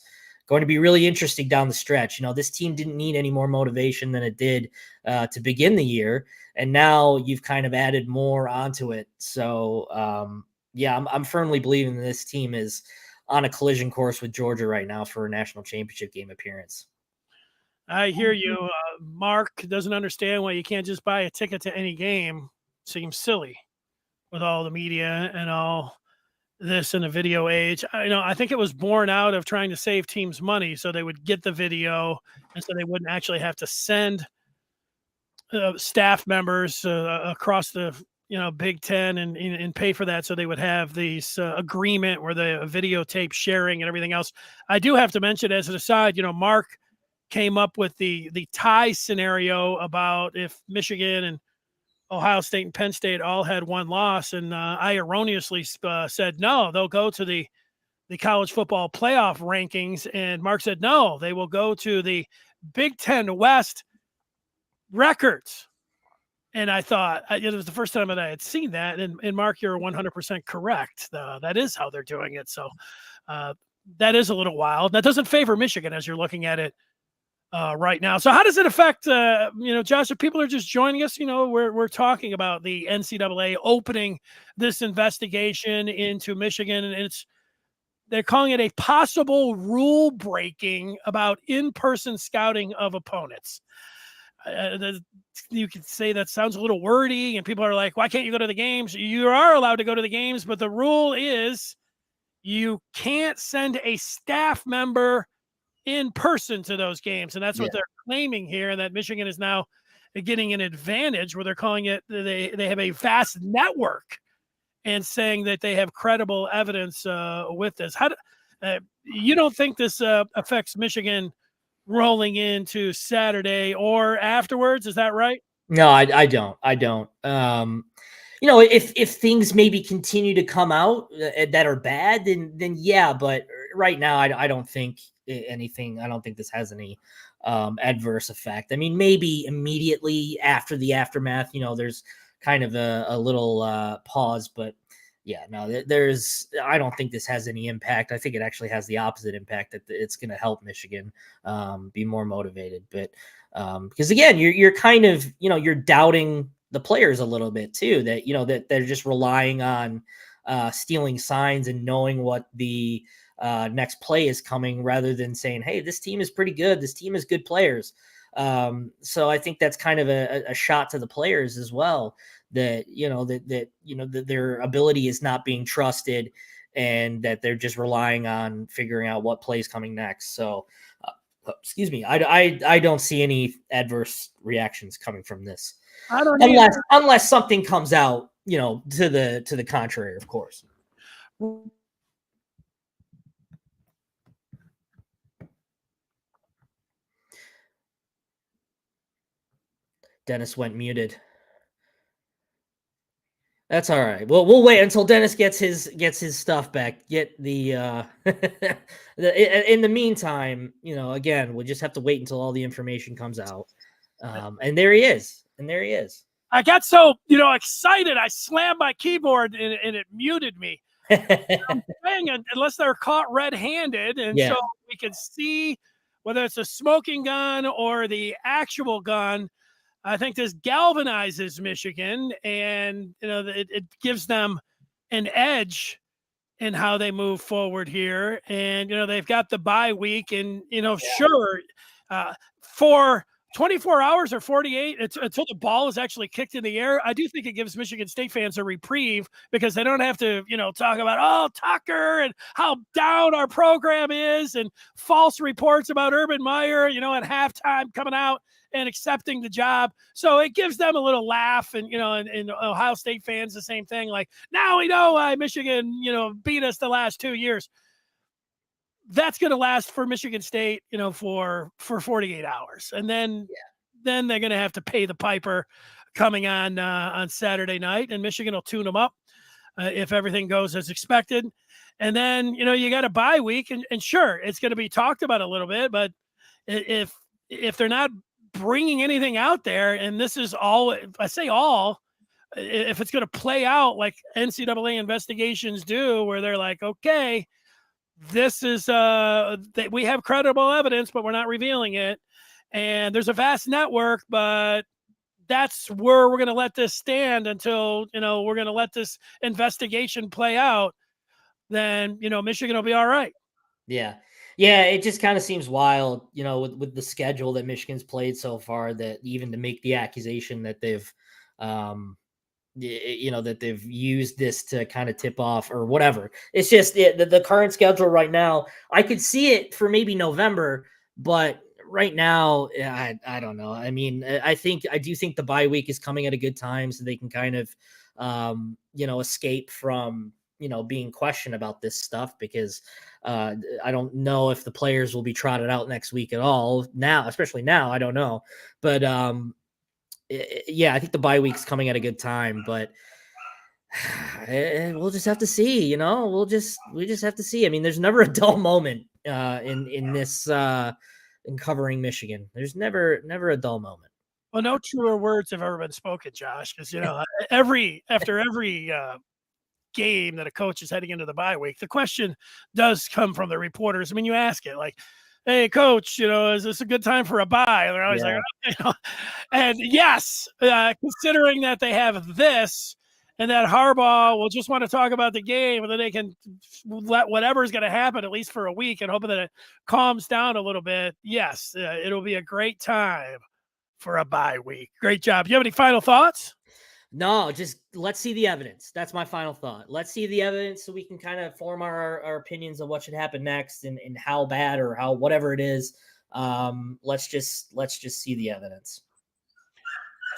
going to be really interesting down the stretch. This team didn't need any more motivation than it did to begin the year. And now you've kind of added more onto it. So, I'm firmly believing that this team is on a collision course with Georgia right now for a national championship game appearance. I hear you. Mark doesn't understand why you can't just buy a ticket to any game. Seems silly with all the media and all this in the video age. I think it was born out of trying to save teams money so they would get the video and so they wouldn't actually have to send staff members across the Big Ten and pay for that. So they would have these agreement where the videotape sharing and everything else. I do have to mention as an aside, Mark came up with the tie scenario about if Michigan and Ohio State and Penn State all had one loss, and I erroneously said no, they'll go to the college football playoff rankings, and Mark said no, they will go to the Big Ten West records. And I thought it was the first time that I had seen that, and Mark, you're 100% correct. That is how they're doing it. So that is a little wild. That doesn't favor Michigan as you're looking at it right now. So how does it affect, Josh, if people are just joining us, we're talking about the NCAA opening this investigation into Michigan, and they're calling it a possible rule breaking about in-person scouting of opponents. You could say that sounds a little wordy, and people are like, why can't you go to the games? You are allowed to go to the games, but the rule is you can't send a staff member in person to those games. And that's what they're claiming here. And that Michigan is now getting an advantage where they're calling it, they have a vast network and saying that they have credible evidence with this. You don't think this affects Michigan rolling into Saturday or afterwards? Is that right? No, I don't. If things maybe continue to come out that are bad, then yeah. But right now, I don't think anything. I don't think this has any adverse effect. I mean, maybe immediately after the aftermath, there's kind of a little pause, but yeah, no, I don't think this has any impact. I think it actually has the opposite impact, that it's going to help Michigan be more motivated. But because again, you're kind of, you're doubting the players a little bit too, that they're just relying on stealing signs and knowing what the next play is coming, rather than saying, hey, this team is pretty good. This team is good players. So I think that's kind of a shot to the players as well, that their ability is not being trusted, and that they're just relying on figuring out what play is coming next. So excuse me, I don't see any adverse reactions coming from this, unless something comes out, to the contrary, of course. Dennis went muted. That's all right. Well, we'll wait until Dennis gets his stuff back. Get the in the meantime, again, we'll just have to wait until all the information comes out. And there he is. I got so excited, I slammed my keyboard and it muted me. I'm saying unless they're caught red-handed, and so we can see whether it's a smoking gun or the actual gun. I think this galvanizes Michigan, and it gives them an edge in how they move forward here. And they've got the bye week, and sure, for 24 hours or 48 until the ball is actually kicked in the air, I do think it gives Michigan State fans a reprieve, because they don't have to talk about Tucker and how down our program is, and false reports about Urban Meyer at halftime coming out and accepting the job. So it gives them a little laugh, and and Ohio State fans the same thing, like, now we know why Michigan beat us the last 2 years. That's going to last for Michigan State, for 48 hours. And then they're going to have to pay the piper coming on Saturday night, and Michigan will tune them up if everything goes as expected. And then, you got a bye week, and sure, it's going to be talked about a little bit, but if they're not bringing anything out there, and this is all, I say all, if it's going to play out like NCAA investigations do, where they're like, okay, this is that we have credible evidence, but we're not revealing it, and there's a vast network, but that's where we're going to let this stand until we're going to let this investigation play out. then, Michigan will be all right. Yeah. Yeah, it just kind of seems wild, with the schedule that Michigan's played so far, that even to make the accusation that they've that they've used this to kind of tip off or whatever. It's just the current schedule right now. I could see it for maybe November, but right now, I don't know. I mean, I do think the bye week is coming at a good time so they can kind of, escape from, being questioned about this stuff, because I don't know if the players will be trotted out next week at all now, especially now. I don't know, but yeah, I think the bye week's coming at a good time, but we'll just have to see. We just have to see. I mean, there's never a dull moment in this in covering Michigan. There's never a dull moment. Well, no truer words have ever been spoken, Josh, because after every game that a coach is heading into the bye week, the question does come from the reporters. I mean, you ask it like, "Hey, coach, is this a good time for a bye?" And they're always like, and yes, considering that they have this and that Harbaugh will just want to talk about the game, and then they can let whatever's going to happen at least for a week and hoping that it calms down a little bit. Yes, it'll be a great time for a bye week. Great job. Do you have any final thoughts? No, just let's see the evidence. That's my final thought. Let's see the evidence so we can kind of form our opinions of what should happen next, and how bad or how whatever it is. Let's just see the evidence.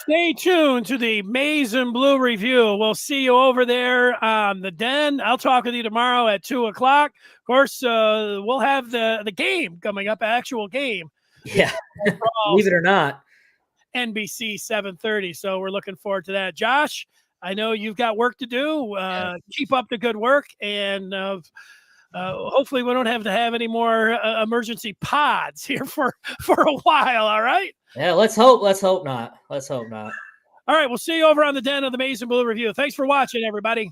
Stay tuned to the Maize and Blue review. We'll see you over there on the Den. I'll talk with you tomorrow at 2:00. Of course, we'll have the game coming up, actual game. Yeah, believe it or not. NBC 7:30. So we're looking forward to that. Josh, I know you've got work to do. Keep up the good work, and hopefully we don't have to have any more emergency pods here for a while. All right. Yeah, let's hope not. Let's hope not. All right, we'll see you over on the Den of the Maize and Blue review. Thanks for watching, everybody.